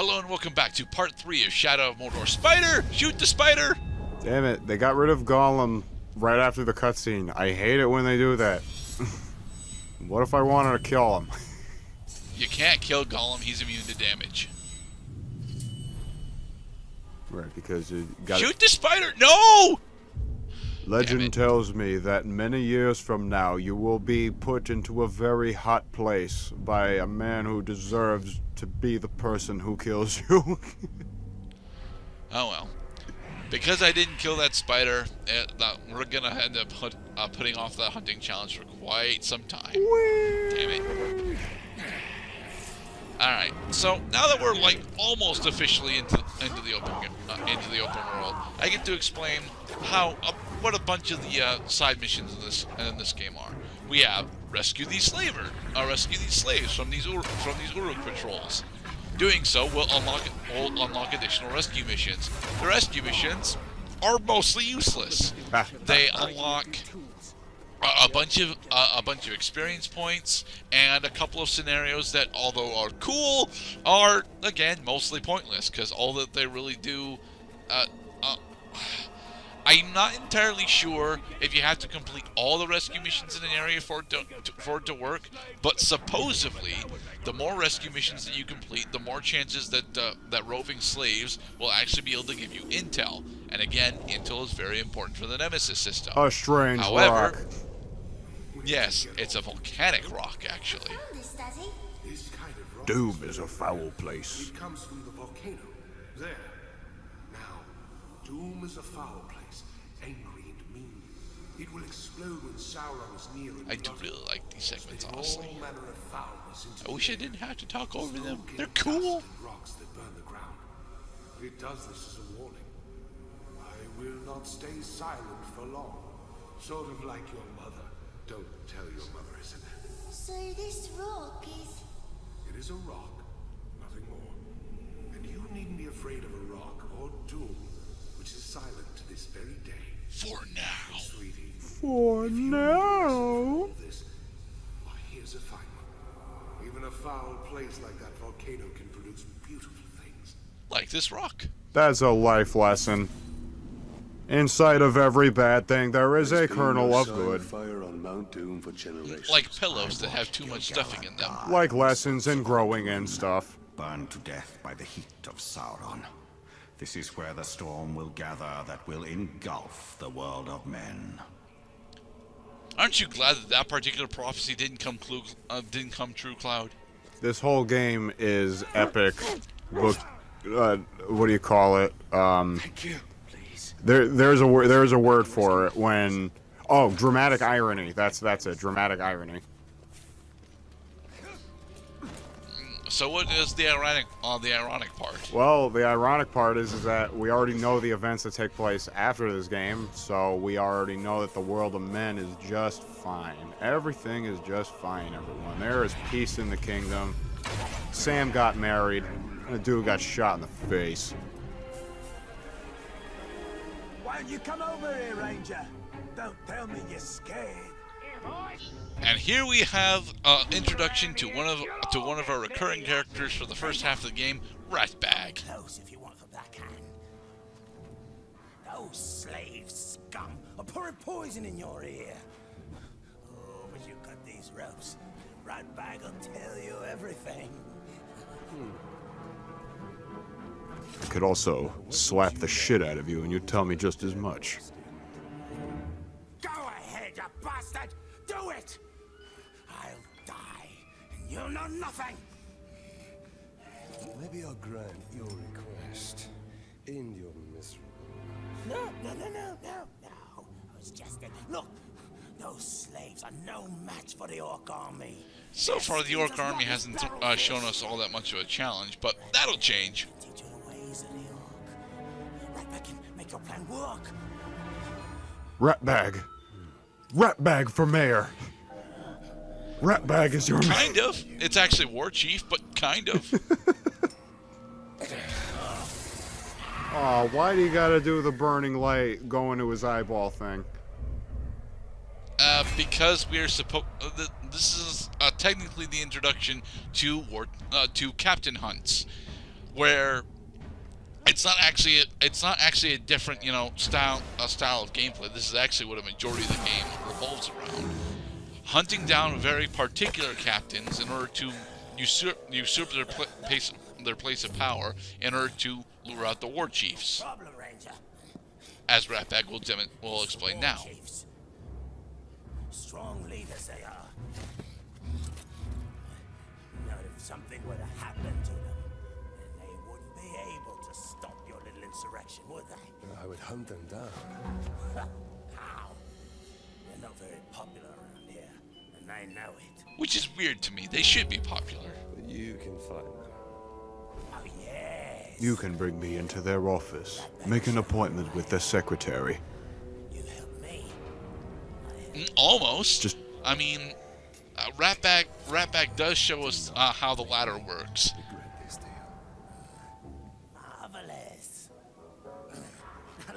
Hello and welcome back to part 3 of Shadow of Mordor. Spider! Shoot the spider! Damn it, they got rid of Gollum right after the cutscene. I hate it when they do that. What if I wanted to kill him? You can't kill Gollum, he's immune to damage. Right, because you got Shoot the spider! No! Legend tells me that many years from now you will be put into a very hot place by a man who deserves to be the person who kills you. Oh well. Because I didn't kill that spider, we're gonna end up putting off the hunting challenge for quite some time. Damn it. Alright, so now that we're like almost officially into the open world, I get to explain what a bunch of the side missions in this game are. We have rescue these slaves from these Uruk patrols. Doing so will unlock additional rescue missions. The rescue missions are mostly useless. They unlock a bunch of experience points and a couple of scenarios that, although are cool, are again mostly pointless because all that they really do. I'm not entirely sure if you have to complete all the rescue missions in an area for it to work, but supposedly, the more rescue missions that you complete, the more chances that roving slaves will actually be able to give you intel. And again, intel is very important for the Nemesis system. A strange rock. Yes, it's a volcanic rock, actually. Doom is a foul place. It comes from the volcano. There. Now, Doom is a foul place, angry and mean. It will explode when Sauron is near. I do really like these segments, honestly. I wish I didn't have to talk over them. They're cool. Rocks that burn the ground. It does this as a warning. I will not stay silent for long. Sort of like your mother. Don't tell your mother, isn't it? So this rock is... It is a rock, nothing more. And you needn't be afraid of a rock or Doom, which is silent to this very day. For now. Sweetie. For now. This, why, here's a fine one. Even a foul place like that volcano can produce beautiful things. Like this rock. That's a life lesson. Inside of every bad thing, there is a kernel of good. Fire on Mount Doom for generations. Like pillows that have too much stuffing in them. Like lessons in growing and stuff. Burned to death by the heat of Sauron. This is where the storm will gather that will engulf the world of men. Aren't you glad that particular prophecy didn't come true, Cloud? This whole game is epic. Book, what do you call it? Thank you. There's a word for it when dramatic irony. That's it. Dramatic irony. So what is the ironic part? Well, the ironic part is that we already know the events that take place after this game, so we already know that the world of men is just fine. Everything is just fine, everyone. There is peace in the kingdom. Sam got married, and a dude got shot in the face. Why don't you come over here, Ranger? Don't tell me you're scared. And here we have introduction to one of our recurring characters for the first half of the game, Ratbag. Close if you want the black hand. Those slave scum are pouring poison in your ear. Oh, but you cut these ropes. Ratbag will tell you everything. I could also slap the shit out of you and you'd tell me just as much. Go ahead, you bastard! Do it! I'll die, and you'll know nothing! Maybe I'll grant your request. End your misery. No. I was just... Look, those slaves are no match for the Orc army. So far, the Orc army hasn't shown us all that much of a challenge, but that'll change. Teach you the ways of the Orc. Ratbag can make your plan work. Ratbag. Ratbag for mayor. Ratbag is your mayor. Kind of. It's actually War Chief, but kind of. Aw, why do you gotta do the burning light going to his eyeball thing? Because we are supposed. This is technically the introduction to Captain Hunts. where it's not actually a different, you know, style of gameplay. This is actually what a majority of the game revolves around: hunting down very particular captains in order to usurp their place of power in order to lure out the war chiefs, Problem, Ranger. as Ratbag will explain War now. chiefs. Strong leaders they are. Now, if something were to happen to them, then they wouldn't be able to stop your little insurrection, would they? I would hunt them down. How? They're not very popular around here, and they know it. Which is weird to me. They should be popular. But you can find them. Oh, yes. You can bring me into their office. Make an appointment with their secretary. You help me. Almost. I mean, Ratbag does show us how the ladder works. Regret this deal. Marvelous.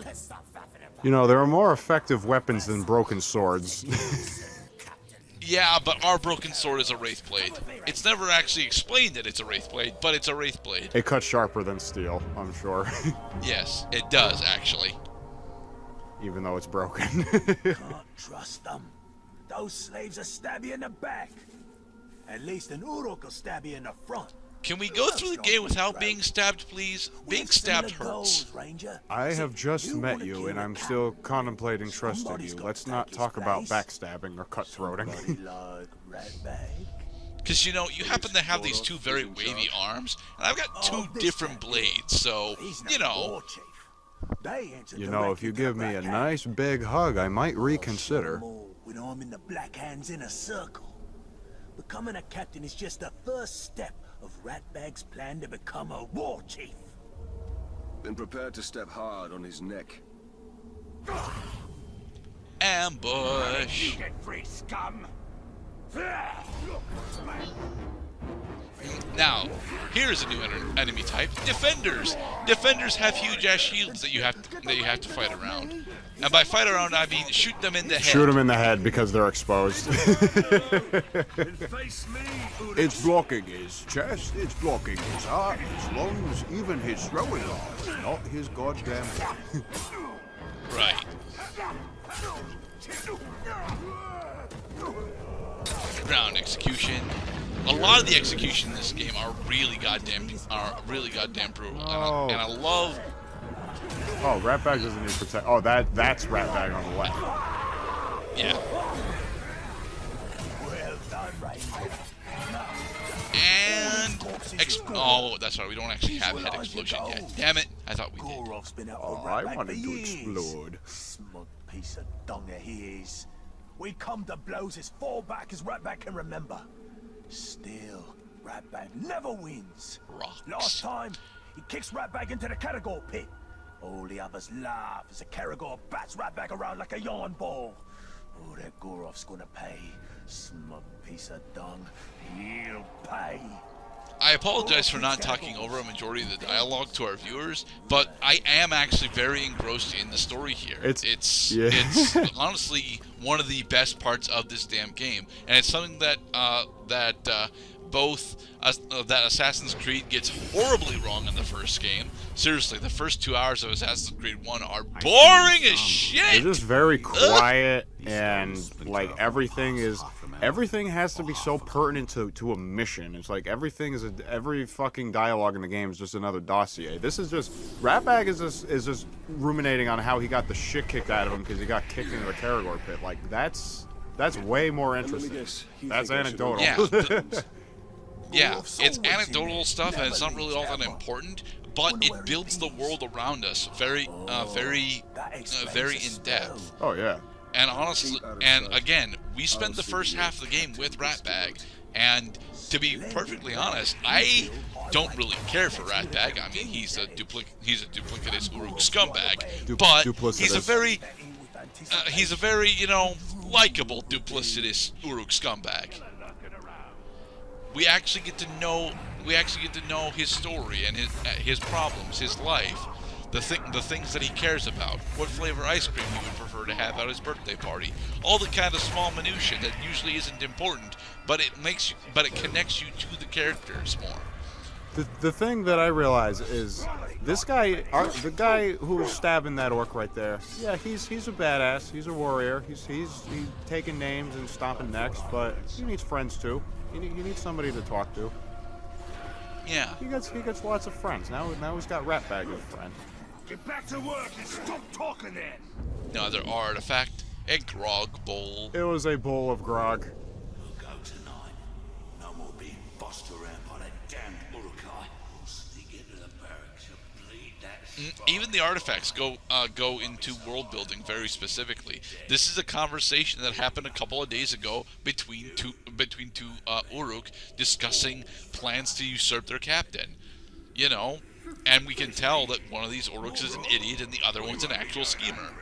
Let's stop faffing about. You know, there are more effective weapons than broken swords. Captain. Yeah, but our broken sword is a wraith blade. It's never actually explained that it's a wraith blade, but it's a wraith blade. It cuts sharper than steel, I'm sure. Yes, it does actually. Even though it's broken. Can't trust them. Those slaves will stab you in the back. At least an Uruk will stab you in the front. Can we go through the game without being stabbed, please? Being stabbed hurts. Ranger. I have just met wanna you, kill and a I'm cat? still contemplating trusting Somebody's you. got Let's to not take his talk about place. backstabbing or cutthroating. Somebody like Ratbag. Because, you know, you happen to have these two very wavy arms, and I've got two different blades, so, He's no you know. war chief. They answer You know, if you give me a directly to nice big hug, I might reconsider. When I'm in the Black Hand's inner circle. Becoming a captain is just the first step of Ratbag's plan to become a war chief. Been prepared to step hard on his neck. Ambush. get free, scum! Now, here's a new enemy type: defenders. Defenders have huge ass shields that you have to fight around. And by fight around, I mean shoot them in the head. Shoot them in the head because they're exposed. It's blocking his chest, it's blocking his heart, his lungs, even his throwing arms, not his goddamn head. Right. Ground execution. A lot of the execution in this game are really goddamn brutal, Oh. and I love. Oh, Ratbag doesn't need protect. Oh, that's Ratbag on the left. Yeah. Well done, Ranger. And oh, that's right. We don't actually have head explosion yet. Damn it! I thought we did. Gorov's been out Oh, for I Ratbag wanted for to years. explode. Smug piece of dung he is. We come to blows as far back as Ratbag can remember. Still, Ratbag never wins. Rocks. Last time, he kicks Ratbag into the Caragor pit. All the others laugh as the Caragor bats Ratbag around like a yarn ball. Oh, that Gorov's gonna pay. Smug piece of dung. He'll pay. I apologize for not talking over a majority of the dialogue to our viewers, but I am actually very engrossed in the story here. It's honestly one of the best parts of this damn game, and it's something that that Assassin's Creed gets horribly wrong in the first game. Seriously, the first 2 hours of Assassin's Creed 1 are boring as shit. It's just very quiet, and like everything has to be so pertinent to a mission. It's like every fucking dialogue in the game is just another dossier. This is just Ratbag is just ruminating on how he got the shit kicked out of him because he got kicked into the Caragor pit. Like that's way more interesting. guess, you That's think I should anecdotal. Yeah, it's anecdotal stuff, and it's not really all that important. But it builds the world around us very in depth. Oh yeah. And honestly, and again, we spent the first half of the game with Ratbag, and to be perfectly honest, I don't really care for Ratbag. I mean, he's a duplicitous Uruk scumbag, but he's a very likable duplicitous Uruk scumbag. We actually get to know his story and his problems, his life, the things that he cares about, what flavor ice cream he would prefer to have at his birthday party, all the kind of small minutia that usually isn't important, but it connects you to the characters more. The thing that I realize is this guy, the guy who's stabbing that orc right there. Yeah, he's a badass. He's a warrior. He's taking names and stomping necks, but he needs friends too. He needs somebody to talk to. Yeah. He gets lots of friends. Now he's got Ratbag as a friend. Get back to work and stop talking then. Another artifact, a grog bowl. It was a bowl of grog. We'll go tonight. No more being bossed around by that damned Uruk. We'll sneak into the barracks and bleed that. Even the artifacts go into world building very specifically. This is a conversation that happened a couple of days ago between two Uruk discussing plans to usurp their captain. You know, and we can tell that one of these Uruks is an idiot and the other one's an actual schemer.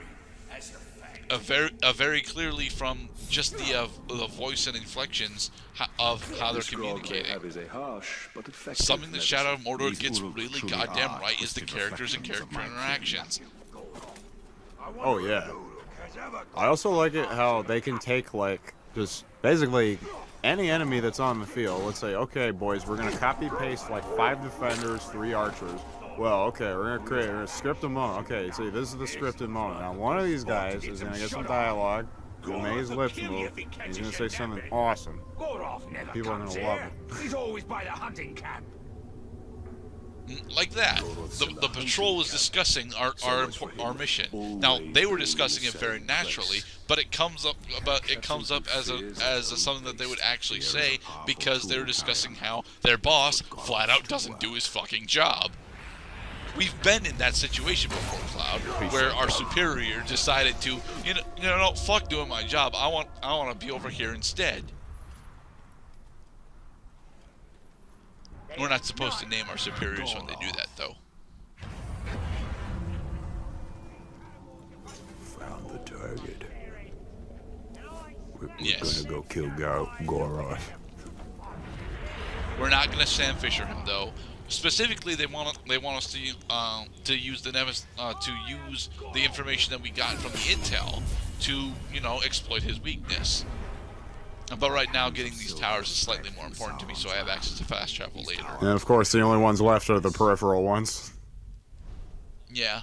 Very clearly from just the voice and inflections of how they're communicating. Something that Shadow of Mordor gets really goddamn right is the characters and character interactions. Oh yeah. I also like it how they can take like just basically any enemy that's on the field. Let's say, okay, boys, we're gonna copy paste like 5 defenders, 3 archers. Well, okay, we're gonna script a moment. Okay, see, this is the scripted moment. Now, one of these guys is gonna get some dialogue. Gonna make his lips move. He's gonna say something awesome. People are gonna love it. He's always by the hunting camp. Like that. The patrol was discussing our mission. Now they were discussing it very naturally, but it comes up as something that they would actually say because they were discussing how their boss flat out doesn't do his fucking job. We've been in that situation before, Cloud, where our superior decided to, no, fuck doing my job. I want to be over here instead. We're not supposed to name our superiors when they do that, though. Found the target. We're Yes. gonna go kill Goroth. We're not gonna Sam Fisher him, though. Specifically, they want us to use the use the information that we got from the intel to exploit his weakness. But right now, getting these towers is slightly more important to me, so I have access to fast travel later. And of course, the only ones left are the peripheral ones. Yeah.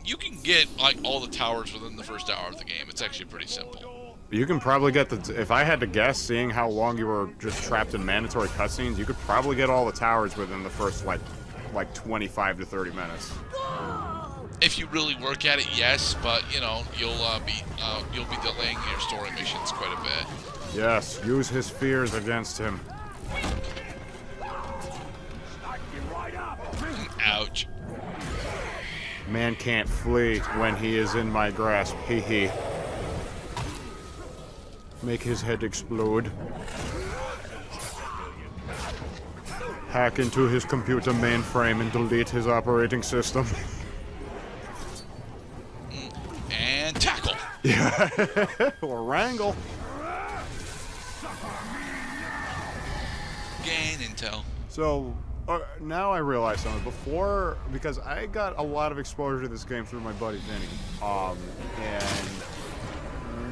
You can get like all the towers within the first hour of the game. It's actually pretty simple. You can probably get if I had to guess, seeing how long you were just trapped in mandatory cutscenes, you could probably get all the towers within the first like 25 to 30 minutes. If you really work at it, yes, but you'll be delaying your story missions quite a bit. Yes, use his fears against him. Ouch. Man can't flee when he is in my grasp. Hee hee. Make his head explode. Hack into his computer mainframe and delete his operating system. And tackle. Yeah. Or wrangle. Gain intel. So, now I realize something. Before, because I got a lot of exposure to this game through my buddy Vinny. And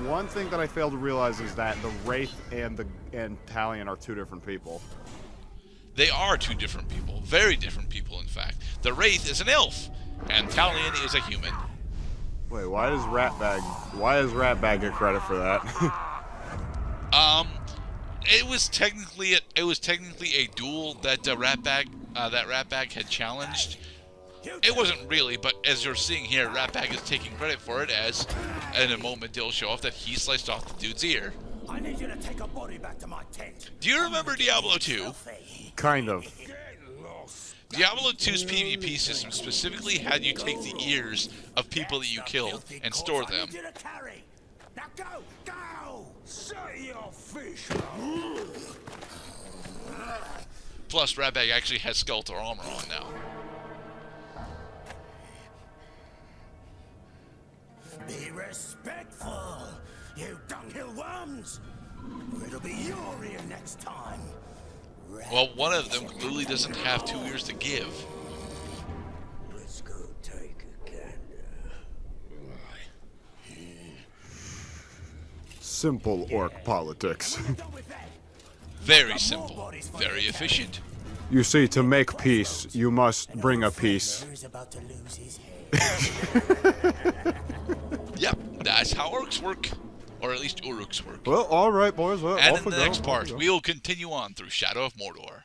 one thing that I failed to realize is that the Wraith and Talion are 2 different people. They are 2 different people. Very different people, in fact. The Wraith is an elf, and Talion is a human. Wait, why does Ratbag get credit for that? It was technically a duel that Ratbag had challenged. It wasn't really, but as you're seeing here, Ratbag is taking credit for it, as in a moment it'll show off that he sliced off the dude's ear. I need you to take a body back to my tent. Do you remember Diablo 2? Kind of. Diablo 2's PvP system specifically had you take the ears of people that you killed and store them. Now go! Say your fish. Plus, Ratbag actually has skeletal armor on now. Be respectful, you dunghill worms. It'll be your ear next time. Well, one of them clearly doesn't have 2 ears to give. Let's go take a gander. Simple orc politics. Done with that. Very simple. Very efficient. You see, to make peace, you must bring a peace. Yep, that's how orcs work. Or at least Uruks work. Well, all right, boys. Well, And off in we the go, next off part, we go. we will continue on through Shadow of Mordor.